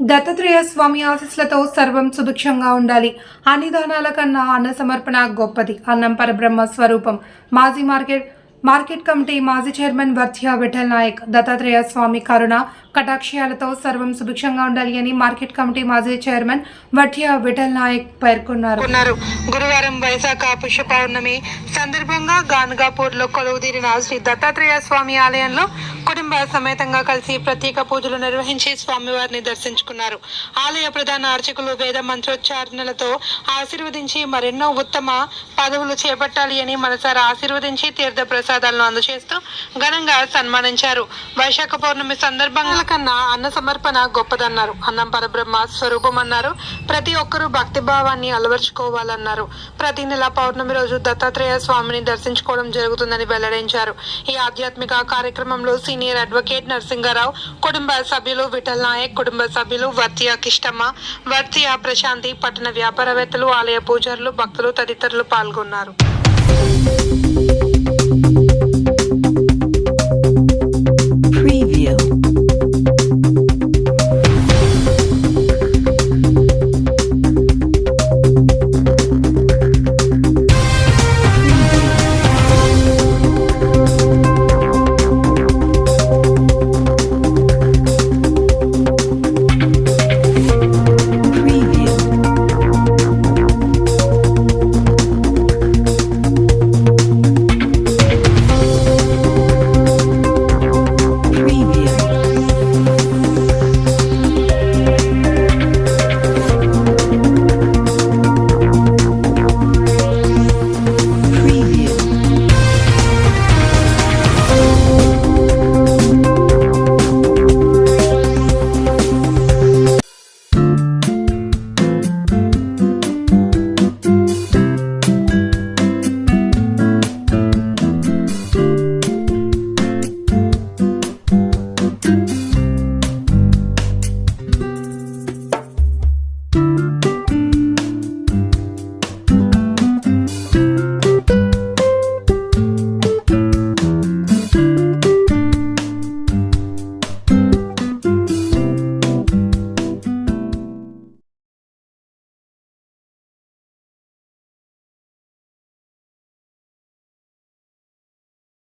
దత్తాత్రేయ స్వామి ఆశీస్సులతో సర్వం సుభిక్షంగా ఉండాలి. అన్ని దానాల కన్నా అన్న సమర్పణ గొప్పది. అన్నం పరబ్రహ్మ స్వరూపం. మాజీ మార్కెట్ కమిటీ మాజీ చైర్మన్ వర్ధ్య విఠల్ నాయక్. దత్తాత్రేయ స్వామి కరుణ కటాక్షయాలతో సర్వం సుభిక్షంగా ఉండాలి అని మార్కెట్ కమిటీ మాజీ చైర్మన్ వర్ధ్య విఠల్ నాయక్ పేర్కొన్నారు. గురువారం వైశాఖ పుష్య పౌర్ణమి సందర్భంగా గాన్గాపూర్ లో కొలువుదీరిన శ్రీ దత్తాత్రేయ స్వామి ఆలయంలో కుటుంబ సమేతంగా కలిసి ప్రత్యేక పూజలు నిర్వహించి స్వామివారిని దర్శించుకున్నారు. ఆలయ ప్రధాన అర్చకులు వేద మంత్రోచ్చారణలతో ఆశీర్వదించి మరెన్నో ఉత్తమ పదవులు చేపట్టాలి అని మనసారా ఆశీర్వదించి తీర్థ ప్రసాదాలను అందజేస్తూ ఘనంగా సన్మానించారు. వైశాఖ పౌర్ణమి సందర్భంగా కన్నా అన్న సమర్పణ గొప్పదన్నారు. అన్నం పరబ్రహ్మ స్వరూపం అన్నారు. ప్రతి ఒక్కరూ భక్తి భావాన్ని అలవర్చుకోవాలన్నారు. ప్రతి నెల పౌర్ణమి రోజు దత్తాత్రేయ స్వామిని దర్శించుకోవడం జరుగుతుందని వెల్లడించారు. ఈ ఆధ్యాత్మిక కార్యక్రమంలో సీనియర్ అడ్వకేట్ నరసింగారావు, కుటుంబ సభ్యులు విఠల్ నాయక్, కుటుంబ సభ్యులు వర్ధ్య కిష్టమ్మ, వర్ధ్య ప్రశాంతి, పట్టణ వ్యాపారవేత్తలు, ఆలయ పూజారులు, భక్తులు తదితరులు పాల్గొన్నారు.